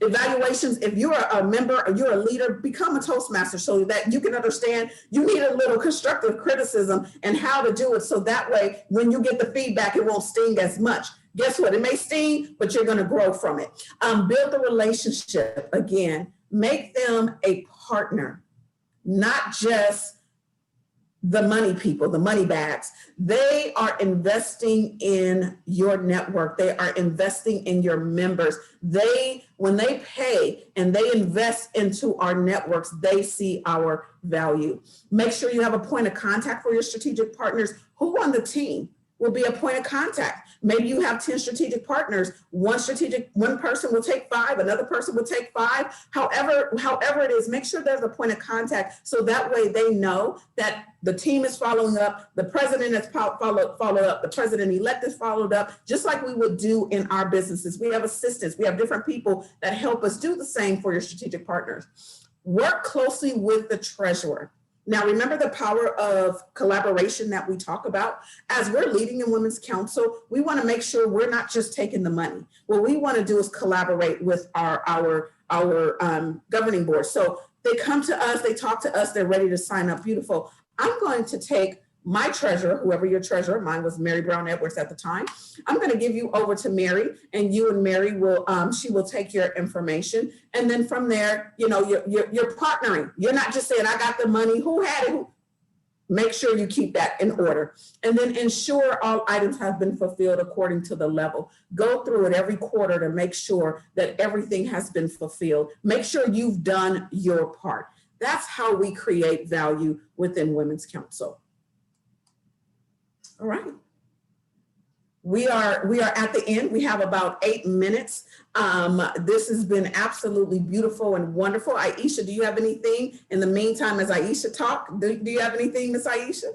evaluations. If you're a member or you're a leader, become a Toastmaster so that you can understand you need a little constructive criticism and how to do it. So that way, when you get the feedback, it won't sting as much. Guess what? It may sting, but you're going to grow from it. Build the relationship. Again, make them a partner, not just the money people, the money bags. They are investing in your network. They are investing in your members. When they pay and they invest into our networks, they see our value. Make sure you have a point of contact for your strategic partners. Who on the team will be a point of contact? Maybe you have 10 strategic partners. One person will take 5, another person will take 5. However it is, make sure there's a point of contact so that way they know that the team is following up, the president has followed up, the president-elect has followed up, just like we would do in our businesses. We have assistants, we have different people that help us do the same for your strategic partners. Work closely with the treasurer. Now, remember the power of collaboration that we talk about? As we're leading in Women's Council, we want to make sure we're not just taking the money. What we want to do is collaborate with our governing board. So they come to us, they talk to us, they're ready to sign up. Beautiful. I'm going to take my treasurer, whoever your treasurer, mine was Mary Brown Edwards at the time. I'm going to give you over to Mary, and you and Mary will, she will take your information. And then from there, you're partnering. You're not just saying, I got the money, who had it? Make sure you keep that in order. And then ensure all items have been fulfilled according to the level. Go through it every quarter to make sure that everything has been fulfilled. Make sure you've done your part. That's how we create value within Women's Council. All right. We are at the end. We have about 8 minutes. This has been absolutely beautiful and wonderful. Aisha, do you have anything in the meantime as Aisha talk? Do you have anything, Miss Aisha?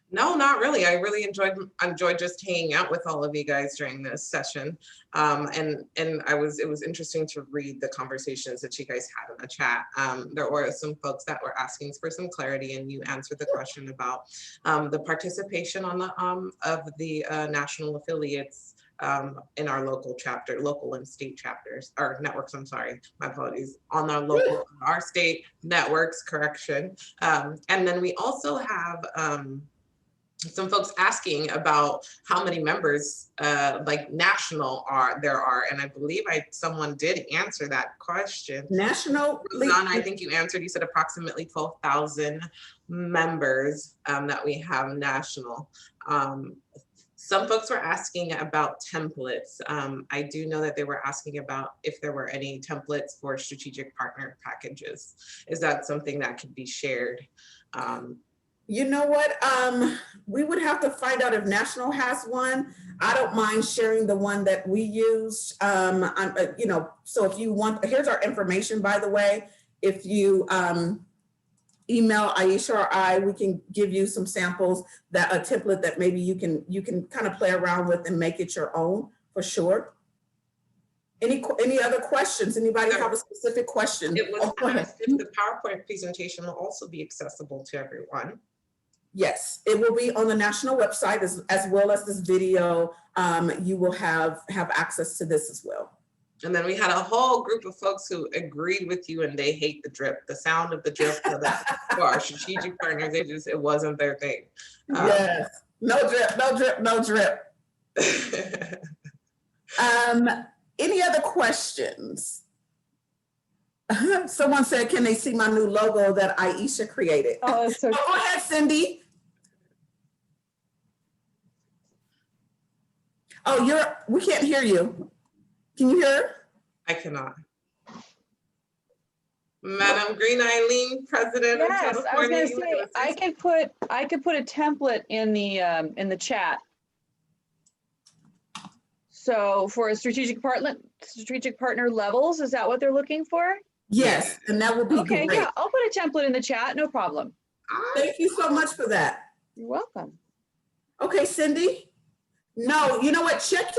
No, not really. I really enjoyed just hanging out with all of you guys during this session. And it was interesting to read the conversations that you guys had in the chat. There were some folks that were asking for some clarity, and you answered the question about the participation on the of the national affiliates in our local and state chapters, or networks, I'm sorry, my apologies, on our state networks, correction. And then we also have some folks asking about how many members like national there are, and I believe someone did answer that question. National, Rosanna, I think you answered. You said approximately 12,000 members that we have national. Some folks were asking about templates. I do know that they were asking about if there were any templates for strategic partner packages. Is that something that could be shared? You know what? We would have to find out if National has one. I don't mind sharing the one that we used. So if you want, here's our information, by the way. If you email Aisha or I, we can give you some samples, a template that maybe you can kind of play around with and make it your own, for sure. Any other questions? Anybody have a specific question? It was asked if the PowerPoint presentation will also be accessible to everyone. Yes, it will be on the national website as well as this video. You will have access to this as well. And then we had a whole group of folks who agreed with you, and they hate the drip, the sound of the drip for our strategic partners. It wasn't their thing. Yes, no drip, no drip, no drip. Any other questions? Someone said, can they see my new logo that Aisha created? Oh, so go ahead, Cindy. Oh, we can't hear you. Can you hear? I cannot. Madam Green Eileen, President of yes, California. I was going to say I could put a template in the chat. So for a strategic partner levels, is that what they're looking for? Yes, and that would be okay. great. Yeah, I'll put a template in the chat. No problem. Thank you so much for that. You're welcome. Okay, Cindy. No, you know what? Check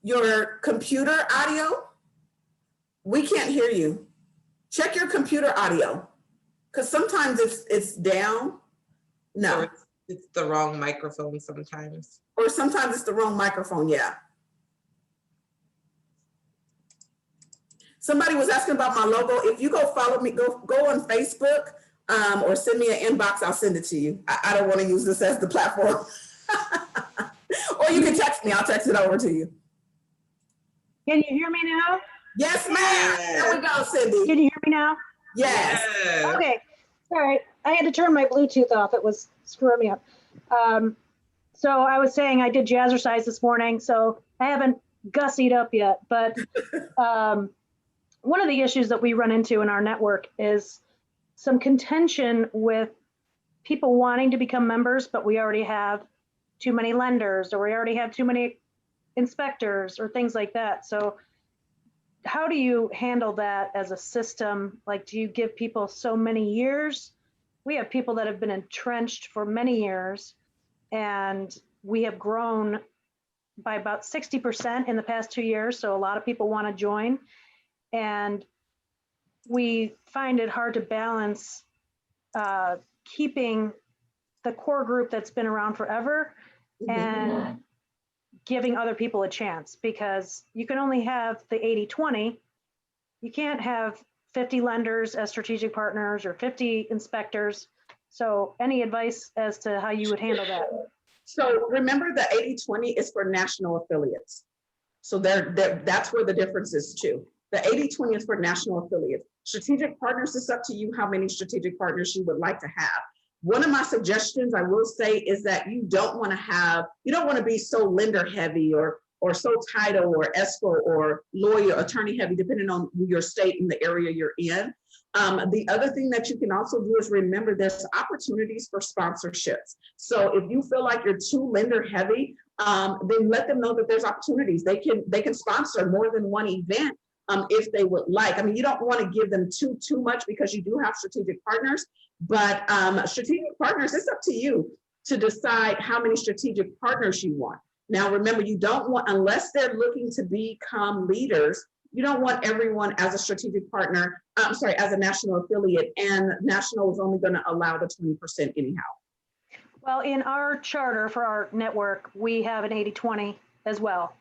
your computer audio. We can't hear you. Check your computer audio, because sometimes it's down. No, Or it's the wrong microphone sometimes. or sometimes it's the wrong microphone. Yeah. Somebody was asking about my logo. If you go follow me, go on Facebook, or send me an inbox. I'll send it to you. I don't want to use this as the platform. Or you can text me. I'll text it over to you. Can you hear me now? Yes, ma'am. There we go, Cindy. Can you hear me now? Yes. Yes. Okay. Sorry, I had to turn my Bluetooth off. It was screwing me up. So I was saying I did jazzercise this morning, so I haven't gussied up yet. But one of the issues that we run into in our network is some contention with people wanting to become members, but we already have too many lenders, or we already have too many inspectors, or things like that. So how do you handle that as a system? Like, do you give people so many years? We have people that have been entrenched for many years, and we have grown by about 60% in the past 2 years. So a lot of people want to join, and we find it hard to balance keeping the core group that's been around forever and giving other people a chance, because you can only have the 80-20. You can't have 50 lenders as strategic partners or 50 inspectors. So any advice as to how you would handle that? So remember, the 80-20 is for national affiliates. So that's where the difference is too. The 80-20 is for national affiliates. Strategic partners, it's up to you how many strategic partners you would like to have. One of my suggestions, I will say, is that you don't want to be so lender heavy or so title or escrow or lawyer, attorney heavy, depending on your state and the area you're in. The other thing that you can also do is remember there's opportunities for sponsorships. So if you feel like you're too lender heavy, then let them know that there's opportunities. They can sponsor more than one event if they would like. I mean, you don't want to give them too much, because you do have strategic partners, but strategic partners, it's up to you to decide how many strategic partners you want. Now, remember, you don't want, unless they're looking to become leaders, you don't want everyone as a strategic partner, as a national affiliate, and national is only going to allow the 20% anyhow. Well, in our charter for our network, we have an 80-20 as well.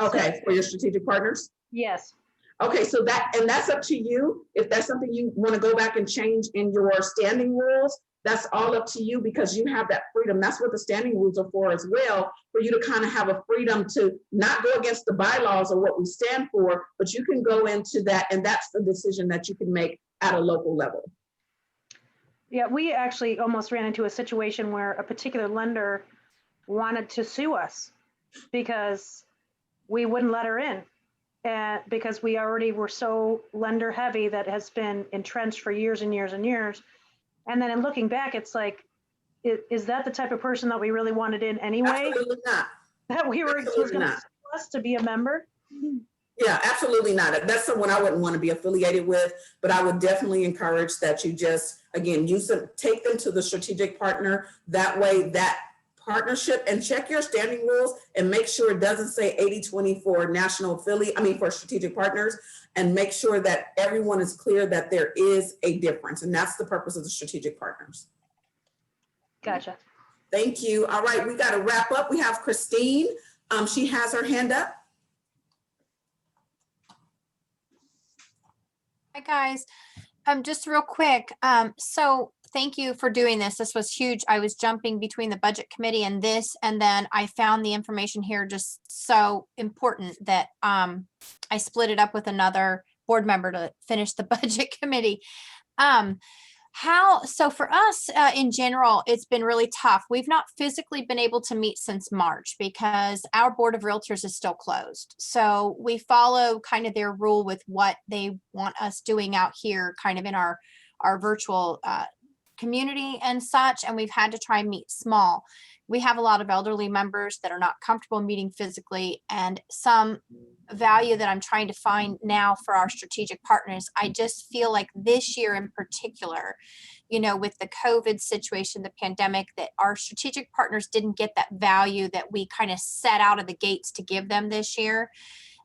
Okay, So, for your strategic partners? yes. Okay, so that's up to you. If that's something you want to go back and change in your standing rules, that's all up to you, because you have that freedom. That's what the standing rules are for as well, for you to kind of have a freedom to not go against the bylaws or what we stand for, but you can go into that, and that's the decision that you can make at a local level. Yeah, we actually almost ran into a situation where a particular lender wanted to sue us because we wouldn't let her in. And because we already were so lender heavy that has been entrenched for years and years and years. And then in looking back, it's like, is that the type of person that we really wanted in anyway? Absolutely not. That we were was going to sue us to be a member? Yeah, absolutely not. That's someone I wouldn't want to be affiliated with, but I would definitely encourage that you just, again, take them to the strategic partner. That way, that partnership, and check your standing rules and make sure it doesn't say 80-20 for national affiliate, for strategic partners, and make sure that everyone is clear that there is a difference. And that's the purpose of the strategic partners. Gotcha. Thank you. All right, we got to wrap up. We have Christine. She has her hand up. Hi guys, just real quick. So thank you for doing this. This was huge. I was jumping between the budget committee and this, and then I found the information here just so important that I split it up with another board member to finish the budget committee. So for us in general, it's been really tough. We've not physically been able to meet since March because our board of realtors is still closed. So we follow kind of their rule with what they want us doing out here, kind of in our virtual community and such. And we've had to try and meet small. We have a lot of elderly members that are not comfortable meeting physically, and some value that I'm trying to find now for our strategic partners. I just feel like this year in particular, with the COVID situation, the pandemic, that our strategic partners didn't get that value that we kind of set out of the gates to give them this year.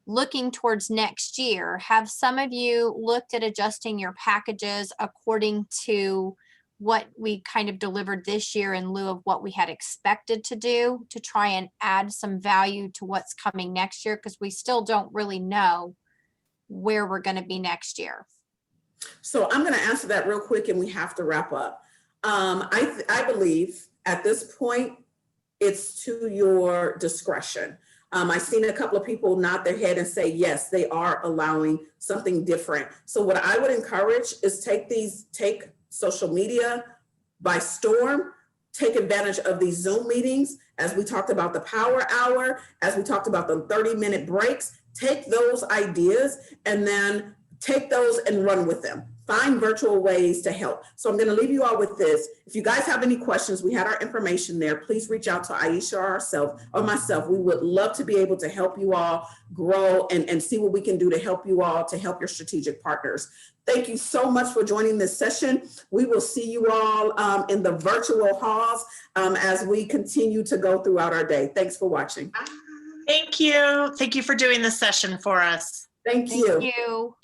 Looking towards next year, have some of you looked at adjusting your packages according to what we kind of delivered this year in lieu of what we had expected to do, to try and add some value to what's coming next year? Because we still don't really know where we're going to be next year. So I'm going to answer that real quick and we have to wrap up. I believe at this point, it's to your discretion. I've seen a couple of people nod their head and say, yes, they are allowing something different. So what I would encourage is take social media by storm, take advantage of these Zoom meetings, as we talked about the power hour, as we talked about the 30-minute breaks. Take those ideas and then take those and run with them. Find virtual ways to help. So I'm going to leave you all with this. If you guys have any questions, we had our information there. Please reach out to Aisha or myself. We would love to be able to help you all grow and see what we can do to help you all, to help your strategic partners. Thank you so much for joining this session. We will see you all in the virtual halls as we continue to go throughout our day. Thanks for watching. Thank you. Thank you for doing this session for us. Thank you. Thank you.